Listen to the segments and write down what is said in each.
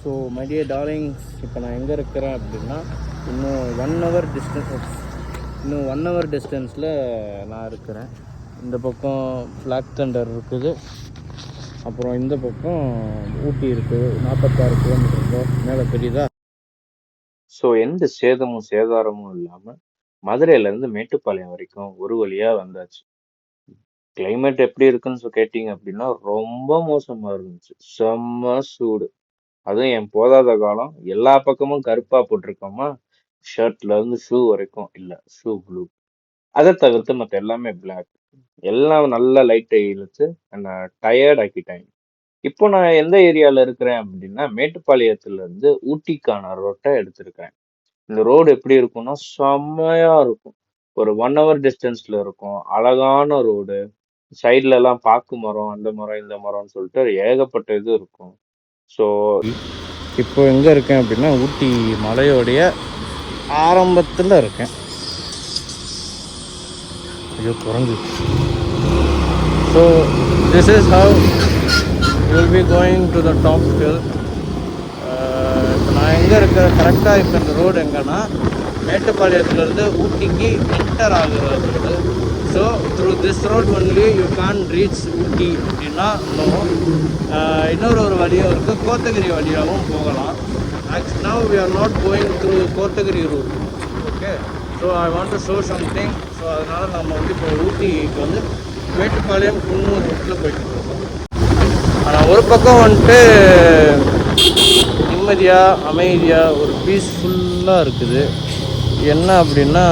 So my dear darlings, இப்போ நான் எங்கே இருக்கிறேன் அப்படின்னா இன்னும் 1 hour டிஸ்டன்ஸில் நான் இருக்கிறேன். இந்த பக்கம் பிளாக் தண்டர் இருக்குது, அப்புறம் இந்த பக்கம் ஊட்டி இருக்குது. 46 கிலோமீட்டர் மேலே தெரியுதா. ஸோ எந்த சேதாரமும் இல்லாமல் மதுரையிலேருந்து மேட்டுப்பாளையம் வரைக்கும் ஒரு வழியாக வந்தாச்சு. கிளைமேட் எப்படி இருக்குன்னு கேட்டிங்க அப்படின்னா ரொம்ப மோசமாக இருந்துச்சு. செம்ம சூடு. அதுவும் என் போதாத காலம் எல்லா பக்கமும் கருப்பா போட்டிருக்கோமா, ஷர்ட்ல இருந்து ஷூ வரைக்கும் இல்ல, ஷூ ப்ளூ. அதை தவிர்த்து மற்ற எல்லாமே பிளாக். எல்லாம் நல்ல லைட்டை இழுத்து என்ன டயர்ட் ஆக்கிட்டாங்க. இப்போ நான் எந்த ஏரியால இருக்கிறேன் அப்படின்னா மேட்டுப்பாளையத்துல இருந்து ஊட்டிக்கான ரோட்டை எடுத்திருக்கேன். இந்த ரோடு எப்படி இருக்கும்னா செம்மையா இருக்கும். ஒரு 1 hour டிஸ்டன்ஸ்ல இருக்கும். அழகான ரோடு. சைட்ல எல்லாம் பாக்கு மரம், அந்த மரம் இந்த மரம்னு சொல்லிட்டு ஏகப்பட்ட இது இருக்கும். ஸோ இப்போ எங்கே இருக்கேன் அப்படின்னா ஊட்டி மலையோடைய ஆரம்பத்தில் இருக்கேன். ஐயோ குரங்கு. So this is how will be going to the top hill. இப்போ நான் எங்கே இருக்கிற கரெக்டாக இப்போ இந்த ரோடு எங்கன்னா மேட்டுப்பாளையத்துலேருந்து ஊட்டிக்கு என்டர் ஆகுற road. So through this road only you can reach Ooty அப்படின்னா இன்னொரு வழியும் இருக்குது, கோத்தகிரி வழியாகவும் போகலாம். Actually now we are not going through Kotagiri route. Okay, so I want to show something. So அதனால் நம்ம இப்போ ஊட்டிக்கு மேட்டுப்பாளையம் குன்னூர் ரூட்டில் போயிட்டு இருக்கோம். ஆனால் ஒரு பக்கம் நிம்மதியாக அமைதியாக ஒரு பீஸ்ஃபுல்லாக இருக்குது. என்ன அப்படின்னா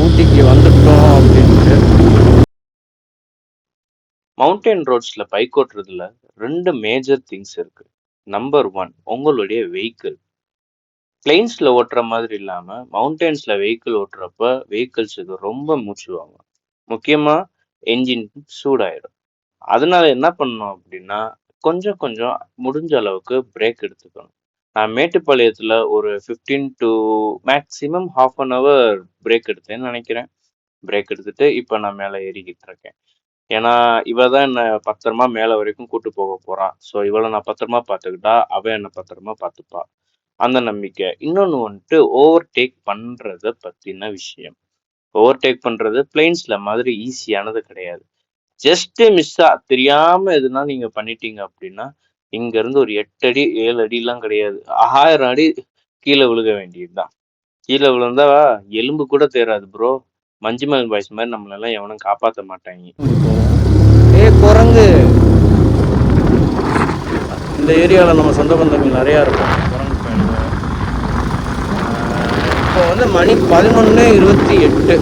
ஊட்டிக்கு வந்துட்டோம் அப்படின்ட்டு. மவுண்டன் ரோட்ஸ்ல பைக் ஓட்டுறதுல 2 மேஜர் திங்ஸ் இருக்கு. நம்பர் 1, உங்களுடைய வெஹிக்கிள். பிளைன்ஸ்ல ஓட்டுற மாதிரி இல்லாம மவுண்டன்ஸ்ல வெஹிக்கிள் ஓட்டுறப்ப வெஹிக்கிள்ஸுக்கு ரொம்ப மூச்சு வாங்கும். முக்கியமா என்ஜின் சூடாயிடும். அதனால என்ன பண்ணணும் அப்படின்னா கொஞ்சம் முடிஞ்ச அளவுக்கு பிரேக் எடுத்துக்கணும். நான் மேட்டுப்பாளையத்துல ஒரு 15 to மேக்சிமம் 1/2 hour பிரேக் எடுத்தேன்னு நினைக்கிறேன். பிரேக் எடுத்துட்டு இப்போ நான் மேலே ஏறிக்கிட்டு இருக்கேன். ஏன்னா இவ தான் என்னை பத்திரமா மேலே வரைக்கும் கூட்டு போக போறா. ஸோ இவளை நான் பத்திரமா பார்த்துக்கிட்டா அவன் என்னை பத்திரமா பார்த்துப்பா, அந்த நம்பிக்கை. இன்னொன்று ஓவர்டேக் பண்றத பத்தின விஷயம். ஓவர்டேக் பண்றது பிளைன்ஸ்ல மாதிரி ஈஸியானது கிடையாது. ஜஸ்ட் மிஸ்ஸா தெரியாம எதுனா நீங்க பண்ணிட்டீங்க அப்படின்னா இங்க இருந்து ஒரு 8 அடி 7 அடிலாம் கிடையாது, 1000 அடி கீழே விழுக வேண்டியதுதான். கீழே விழுந்தா எலும்பு கூட தேராது ப்ரோ. மஞ்சுமல் பாய்ஸ் மாதிரி நம்மளெல்லாம் எவனும் காப்பாற்ற மாட்டாங்க. குரங்கு. இந்த ஏரியாவில் நம்ம சொந்த பந்தங்கள் நிறையா இருக்கும். குரங்கு இப்போ மணி 11:28.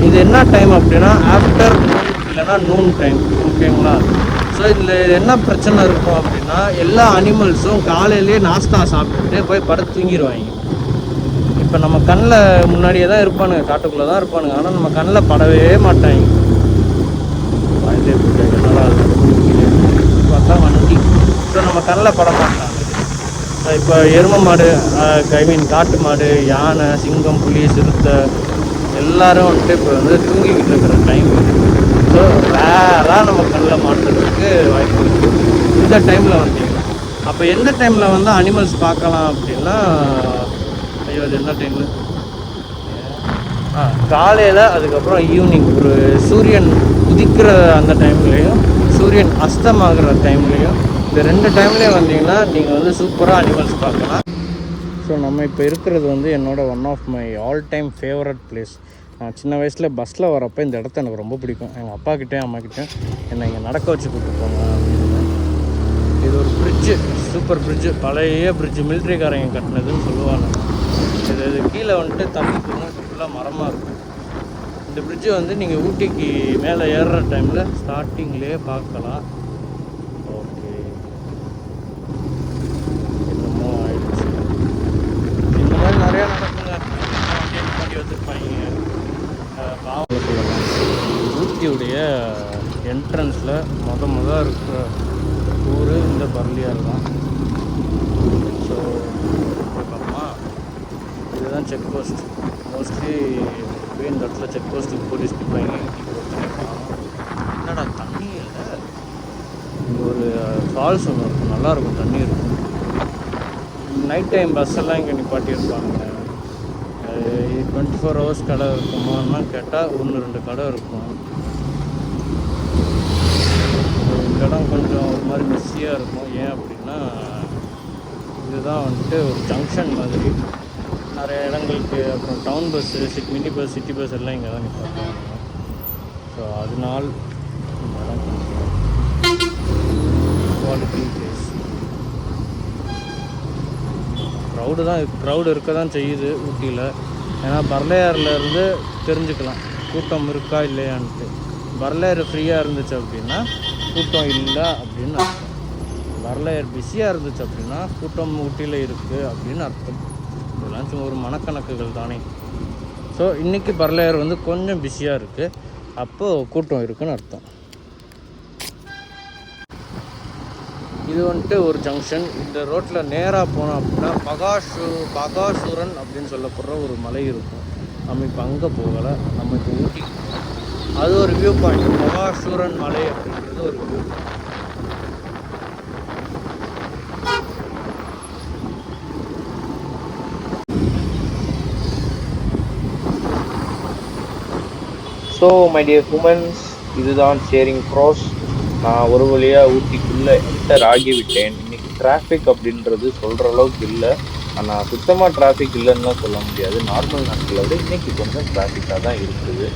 இது என்ன டைம் அப்படின்னா ஆஃப்டர் இல்லைன்னா நூன் டைம். ஓகேங்களா? ஸோ இதில் என்ன பிரச்சனை இருக்கும் அப்படின்னா எல்லா அனிமல்ஸும் காலையிலேயே நாஸ்தா சாப்பிட்டுட்டு போய் படுத்து தூங்கிடுவாங்க. இப்போ நம்ம கண்ணில் முன்னாடியே தான் இருப்பானுங்க, காட்டுக்குள்ளே தான் இருப்பானுங்க, ஆனால் நம்ம கண்ணில் படவே மாட்டாங்க. பார்த்தா வண்டி. ஸோ நம்ம கண்ணில் பட மாட்டாங்க. இப்போ எருமை மாடு, காட்டு மாடு, யானை, சிங்கம், புலி, சிறுத்தை எல்லோரும் இப்போ தூங்கிக்கிட்டு இருக்கிற டைம். ஸோ வேறாக நம்ம கண்ணில் மாட்டுறதுக்கு வாய்ப்பு இருக்குது இந்த டைமில் வந்தீங்கன்னா. அப்போ எந்த டைமில் அனிமல்ஸ் பார்க்கலாம் அப்படின்னா, ஐயோ அது என்ன டைமு, காலையில், அதுக்கப்புறம் ஈவினிங் ஒரு சூரியன் உதிக்கிற அந்த டைம்லேயும் சூரியன் அஸ்தமாகிற டைம்லேயும், இந்த 2 டைம்லேயும் வந்தீங்கன்னா நீங்கள் சூப்பராக அனிமல்ஸ் பார்க்கலாம். ஸோ நம்ம இப்போ இருக்கிறது என்னோட one of my all time favourite place. நான் சின்ன வயசில் பஸ்ஸில் வரப்போ இந்த இடத்த எனக்கு ரொம்ப பிடிக்கும். எங்கள் அப்பாக்கிட்டேயும் அம்மாக்கிட்டேயும் என்னை இங்கே நடக்க வச்சு கூப்பிட்டு போங்க அப்படின்னு. இது ஒரு பிரிட்ஜு, சூப்பர் பிரிட்ஜு, பழைய பிரிட்ஜு, மிலிட்ரிக்காரங்க கட்டினதுன்னு சொல்லுவாங்க. இது கீழே தண்ணி போகும், ஃபுல்லாக மரமாக இருக்கும். இந்த பிரிட்ஜு நீங்கள் ஊட்டிக்கு மேலே ஏறுற டைமில் ஸ்டார்டிங்லேயே பார்க்கலாம். ஓகே, என்னமோ ஆயிடுச்சு. இந்த மாதிரி நிறையா நடக்குங்க. பண்ணி வச்சுருப்பாங்க. ஊட்டியுடைய என்ட்ரன்ஸில் முத இருக்கிற ஊர் இந்த பர்லியார் தான். ஸோ பார்ப்போமா, இதுதான் செக் போஸ்ட். மோஸ்ட்லி இந்த இடத்துல செக் போஸ்ட்டுக்கு போலீஸ் நிற்பாங்க. என்னடா தண்ணி இல்லை, இங்கே ஒரு ஃபால்ஸ் ஒன்று இருக்கும், நல்லாயிருக்கும், தண்ணி இருக்கும். நைட் டைம் பஸ்ஸெல்லாம் இங்கே நிப்பாட்டியிருப்பாங்க. 24 ஹவர்ஸ் கடை இருக்குமான்னா கேட்டால் 1-2 கடை இருக்கும். இந்த இடம் கொஞ்சம் ஒரு மாதிரி பிஸியாக இருக்கும். ஏன் அப்படின்னா இதுதான் வந்துட்டு ஒரு ஜங்ஷன் மாதிரி. நிறைய இடங்களுக்கு அப்புறம் town bus, mini bus, city bus எல்லாம் இங்கே தான் நிப்பாட்டுவாங்க. ஸோ அதனால் இந்த இடம் கொஞ்சம் குவாலிட்டி பிளேஸ். க்ரௌடு இருக்க தான் செய்யுது ஊட்டியில். ஏன்னா பர்லையார்லேருந்து தெரிஞ்சுக்கலாம் கூட்டம் இருக்கா இல்லையான்ட்டு. பர்லையார் ஃப்ரீயாக இருந்துச்சு அப்படின்னா கூட்டம் இல்லை அப்படின்னு அர்த்தம். பர்லையார் பிஸியாக இருந்துச்சு அப்படின்னா கூட்டம் ஊட்டியில் இருக்குது அப்படின்னு அர்த்தம். இதெல்லாம் சும்மா ஒரு மனக்கணக்குகள் தானே. ஸோ இன்றைக்கி பர்லையார் வந்து கொஞ்சம் பிஸியாக இருக்குது, அப்போது கூட்டம் இருக்குதுன்னு அர்த்தம். இது வந்துட்டு ஒரு ஜங்ஷன். இந்த ரோட்டில் நேராக போனோம் அப்படின்னா பகாசூரன் அப்படின்னு சொல்லப்படுற ஒரு மலை இருக்கும். நம்ம இப்போ அங்கே போகலை, நம்ம இப்போ ஊட்டி. அது ஒரு வியூ பாயிண்ட். பகாசூரன் மலை அப்படின்றது ஒரு view point. So my dear humans, இதுதான் சேரிங் க்ராஸ். நான் ஒரு வழியாக ஊட்டிக்குள்ளே என்டர் ஆகிவிட்டேன். இன்றைக்கி டிராஃபிக் அப்படின்றது சொல்கிற அளவுக்கு இல்லை. ஆனால் சுத்தமாக டிராஃபிக் இல்லைன்னுலாம் சொல்ல முடியாது. நார்மல் நாட்களை விட இன்றைக்கி கொஞ்சம் டிராஃபிக்காக தான் இருக்குது.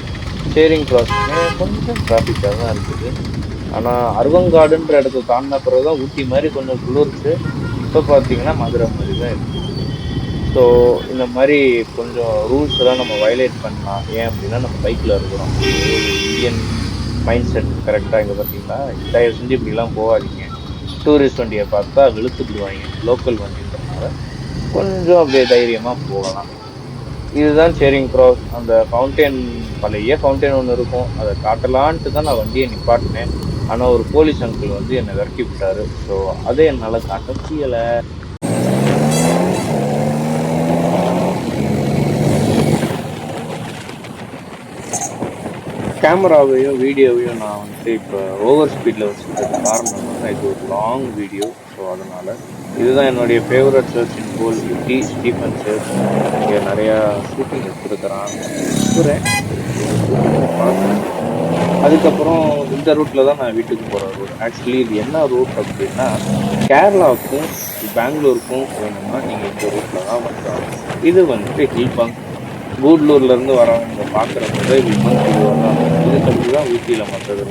சேரிங் க்ராஸுமே கொஞ்சம் டிராஃபிக்காக தான் இருக்குது. ஆனால் அருவங்காடுன்ற இடத்த தாண்டின பிறகு தான் ஊட்டி மாதிரி கொஞ்சம் குளிர்ச்சு. இப்போ பார்த்தீங்கன்னா மதுரை மாதிரி தான் இருக்குது. ஸோ இந்த மாதிரி கொஞ்சம் ரூல்ஸ் எல்லாம் நம்ம வயலேட் பண்ணலாம். ஏன் அப்படின்னா நம்ம பைக்கில் இருக்கிறோம். இந்தியன் மைண்ட் செட் கரெக்டாக. இங்கே பார்த்தீங்கன்னா தயவு செஞ்சு இப்படிலாம் போகாதீங்க. டூரிஸ்ட் வண்டியை பார்த்தா வெளுத்துக்கிடுவாங்க. லோக்கல் வண்டின்றதுனால கொஞ்சம் அப்படியே தைரியமாக போகலாம். இதுதான் சேரிங் க்ராஸ். அந்த ஃபவுண்டெயின், பழைய ஃபவுண்டெயின் ஒன்று இருக்கும், அதை காட்டலான்ட்டு தான் நான் வண்டியை நிப்பாட்டினேன். ஆனால் ஒரு போலீஸ் அங்கிள் வந்து என்னை விரட்டி விட்டார். ஸோ அதை என்னால் காட்ட முடியலை. கேமராவையும் வீடியோவையும் நான் வந்துட்டு இப்போ ஓவர் ஸ்பீடில் வச்சுருக்கிறது காரணம் தான் இது ஒரு லாங் வீடியோ. ஸோ அதனால் இதுதான் என்னுடைய favourite church in whole Ooty, Stephen church. இங்கே நிறையா ஷூட்டிங் எடுத்துருக்கிறான். அதுக்கப்புறம் இந்த ரூட்டில் தான் நான் வீட்டுக்கு போகிற ரூட். ஆக்சுவலி இது என்ன ரூட் அப்படின்னா, கேரளாவுக்கும் பெங்களூருக்கும் வேணும்னா நீங்கள் இந்த ரூட்டில் தான் வந்தாங்க. இது வந்துட்டு ஹில்பாங். கூடலூர்லேருந்து வரவங்க பார்க்குற போது ஹில்பாங் இது வரலாம். இதுக்கு தான் ஊட்டியில் மற்றது.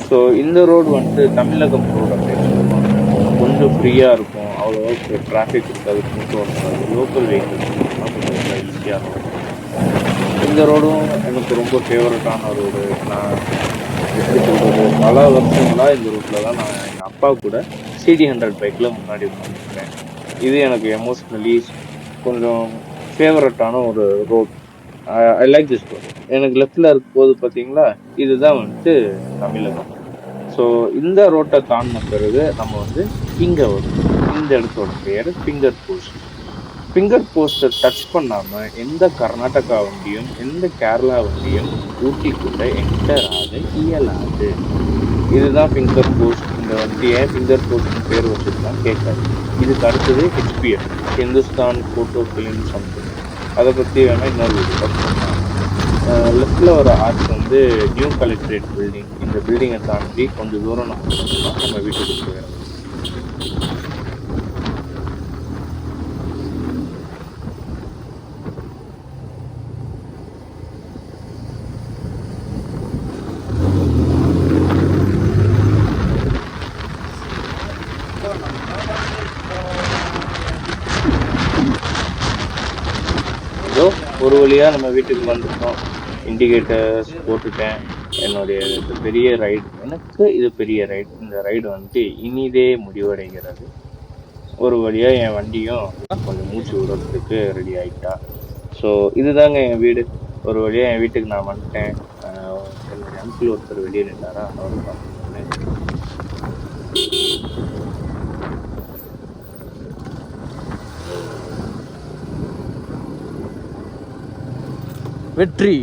ஸோ இந்த ரோடு வந்துட்டு தமிழகம் ரோடு அப்படின்னு சொல்லுவாங்க. கொஞ்சம் ஃப்ரீயாக இருக்கும், அவ்வளோவா டிராஃபிக் இருக்காது, கூட்டம் இருக்காது. லோக்கல் வெஹிக்கிள்ஸ் கொஞ்சம் ஈஸியாக இருக்கும். இந்த ரோடும் எனக்கு ரொம்ப ஃபேவரட்டான ரோடு. நான் எப்படி சொல்கிறது, பல வருஷங்களாக இந்த ரூட்டில் தான் நான் எங்கள் அப்பா கூட CD100 பைக்கில் முன்னாடி உட்காந்துருக்கேன். இது எனக்கு எமோஷ்னலி கொஞ்சம் ஃபேவரட்டான ஒரு road. I like this road. எனக்கு லெஃப்டில் இருக்கும்போது பார்த்தீங்களா, இதுதான் வந்துட்டு தமிழகம். ஸோ இந்த ரோட்டை தாண்டின பிறகு நம்ம வந்து இங்கே வரும். இந்த இடத்தோட பேர் ஃபிங்கர் போஸ்ட். ஃபிங்கர் போஸ்ட்டை டச் பண்ணாமல் எந்த கர்நாடகா வண்டியும் எந்த கேரளா வண்டியும் ஊட்டிக்குள்ளே என்டர் ஆக இயலாது. இதுதான் ஃபிங்கர் போஸ்ட். இந்த வண்டியை ஃபிங்கர் போஸ்ட்னு பேர் வச்சுருக்கான் கேட்காது. இதுக்கு அடுத்தது HPF, Hindustan photo film something. அதை பற்றி வேணால் இன்னொரு வீடியோ பண்ணலாம். லெஃப்டில் ஒரு ஆர்ச் வந்து நியூ கலெக்டரேட் பில்டிங். இந்த பில்டிங்கை தாண்டி கொஞ்சம் தூரம் நம்ம போனோம்னா நம்ம வீட்டுக்கு போயிடலாம். ஒரு வழியாக நம்ம வீட்டுக்கு வந்துட்டோம். இண்டிகேட்டர்ஸ் போட்டுட்டேன். என்னுடைய பெரிய ரைடு, எனக்கு இது பெரிய ரைடு. இந்த ரைடு வந்துட்டு இனிதே முடிவடைகிறது. ஒரு வழியாக என் வண்டியும் கொஞ்சம் மூச்சு விடுறதுக்கு ரெடி ஆகிட்டா. ஸோ இதுதாங்க என் வீடு. ஒரு வழியாக என் வீட்டுக்கு நான் வந்துட்டேன். என்னுடைய அங்கிள் ஒருத்தர் வெளியே நின்றாரா, அவரை பார்த்துருந்தேன். வெற்றி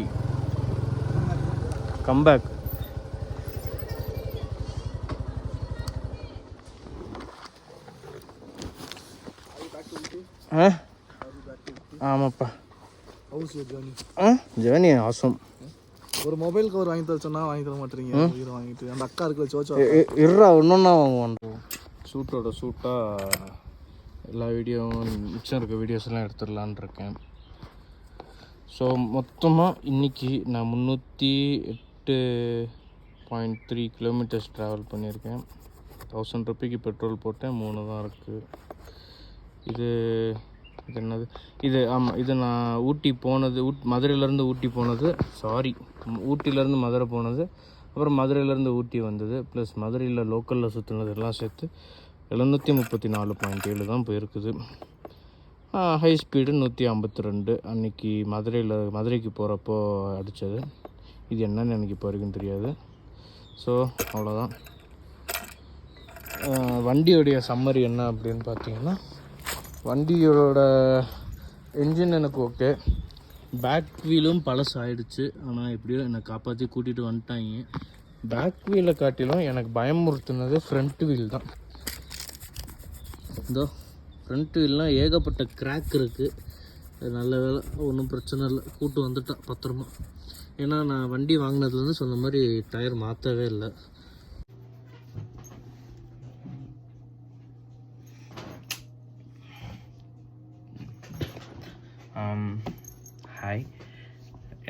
கம்பேக். ஆ ஆமாப்பா. Journey awesome. ஒரு மொபைல் கவர் வாங்கி தர சொன்னா வாங்கி தர மாட்டீங்க. உயிரை வாங்கிட்டு அந்த அக்கா இருக்குல்ல சோச்சோ இருறா ஒன்றா வாங்குவான். சூட்டோட சூட்டாக எல்லா வீடியோவும் மிச்சம் இருக்க வீடியோஸ்லாம் எடுத்துடலான் இருக்கேன். ஸோ மொத்தமாக இன்றைக்கி நான் 308.3 கிலோமீட்டர்ஸ் ட்ராவல் பண்ணியிருக்கேன். 1000 ருப்பிக்கு பெட்ரோல் போட்டேன். 3 தான் இருக்குது. இது என்னது இது? ஆமாம், இது நான் ஊட்டி போனது, மதுரையிலேருந்து ஊட்டி போனது, ஊட்டியிலேருந்து மதுரை போனது, அப்புறம் மதுரையிலேருந்து ஊட்டி வந்தது, ப்ளஸ் மதுரையில் லோக்கலில் சுற்றுனது எல்லாம் சேர்த்து 734.7 தான் போயிருக்குது. ஹை ஸ்பீடு 152 அன்றைக்கி மதுரைக்கு போகிறப்போ அடித்தது. இது என்னன்னு எனக்கு இப்போ வரைக்கும் தெரியாது. ஸோ அவ்வளோதான். வண்டியோடைய சம்மரி என்ன அப்படின்னு பார்த்தீங்கன்னா, வண்டியோட என்ஜின் எனக்கு ஓகே, பேக் வீலும் பழசு ஆகிடுச்சு. ஆனால் எப்படியோ என்னை காப்பாற்றி கூட்டிகிட்டு வந்துட்டாங்க. பேக் வீலை காட்டிலும் எனக்கு பயமுறுத்துனது ஃப்ரண்ட் வீல் தான். இதோ ஃப்ரண்ட் வீல்லாம் ஏகப்பட்ட கிராக் இருக்குது. நல்ல வேலை, ஒன்றும் பிரச்சனை இல்லை, கூட்டு வந்துட்டான் பத்திரமா. ஏன்னா நான் வண்டி வாங்கினதுலேருந்து சொன்ன மாதிரி டயர் மாற்றவே இல்லை. ஹாய்,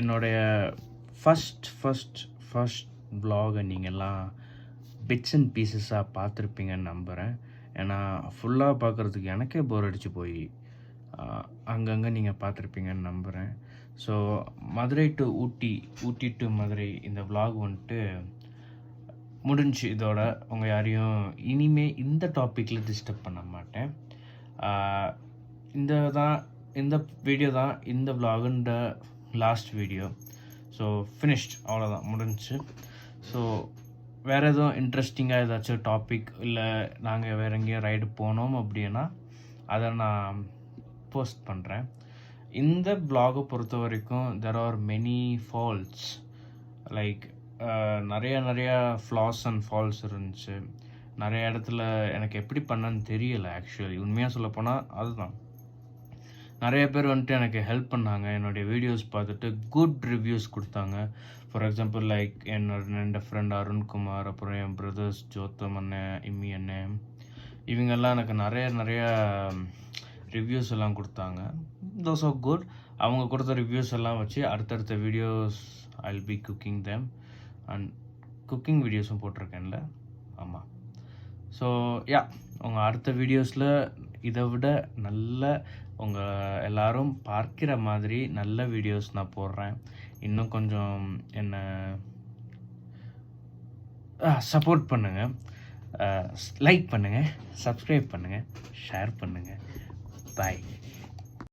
என்னுடைய ஃபஸ்ட் வ்ளாகை நீங்கள்லாம் பிட்ஸ் அண்ட் பீசஸாக பார்த்துருப்பீங்கன்னு நம்புகிறேன். ஏன்னா ஃபுல்லாக பார்க்குறதுக்கு எனக்கே போர் அடித்து போய் அங்கங்கே நீங்கள் பார்த்துருப்பீங்கன்னு நம்புகிறேன். So Madurai to Ooty to Madurai இந்த வ்ளாக் வந்துட்டு முடிஞ்சு. இதோட உங்கள் யாரையும் இனிமேல் இந்த டாப்பிக்கில் டிஸ்டர்ப் பண்ண மாட்டேன். இந்த வீடியோ தான் இந்த வ்ளாகுன்ற லாஸ்ட் வீடியோ. ஸோ ஃபினிஷ்ட், அவ்வளோதான், முடிஞ்சு. ஸோ வேறு எதுவும் இன்ட்ரெஸ்டிங்காக ஏதாச்சும் டாபிக் இல்லை நாங்கள் வேறு எங்கேயும் ரைடு போனோம் அப்படின்னா அதை நான் போஸ்ட் பண்ணுறேன். இந்த வ்ளாகை பொறுத்த வரைக்கும் there are many falls, like நிறையா ஃப்ளாஸ் அண்ட் ஃபால்ஸ் இருந்துச்சு. நிறைய இடத்துல எனக்கு எப்படி பண்ணேன்னு தெரியலை. ஆக்சுவலி உண்மையாக சொல்லப்போனால் அதுதான். நிறைய பேர் வந்துட்டு எனக்கு ஹெல்ப் பண்ணாங்க. என்னுடைய வீடியோஸ் பார்த்துட்டு குட் ரிவ்யூஸ் கொடுத்தாங்க. ஃபார் எக்ஸாம்பிள் லைக் என்னோட ஃப்ரெண்ட் அருண்குமார், அப்புறம் என் பிரதர்ஸ் ஜோத்தம் அண்ணன், இம்மி அண்ணன், இவங்கெல்லாம் எனக்கு நிறையா ரிவ்யூஸ் எல்லாம் கொடுத்தாங்க. Those are good. அவங்க கொடுத்த ரிவ்யூஸ் எல்லாம் வச்சு அடுத்தடுத்த videos I will be cooking them. And cooking வீடியோஸும் போட்டிருக்கேன்ல. ஆமாம். ஸோ உங்கள் அடுத்த வீடியோஸில் இதை விட நல்ல உங்கள் எல்லோரும் பார்க்கிற மாதிரி நல்ல வீடியோஸ் நான் போடுறேன். இன்னும் கொஞ்சம் என்னை சப்போர்ட் பண்ணுங்கள், லைக் பண்ணுங்கள், சப்ஸ்கிரைப் பண்ணுங்கள், ஷேர் பண்ணுங்கள். பாய்.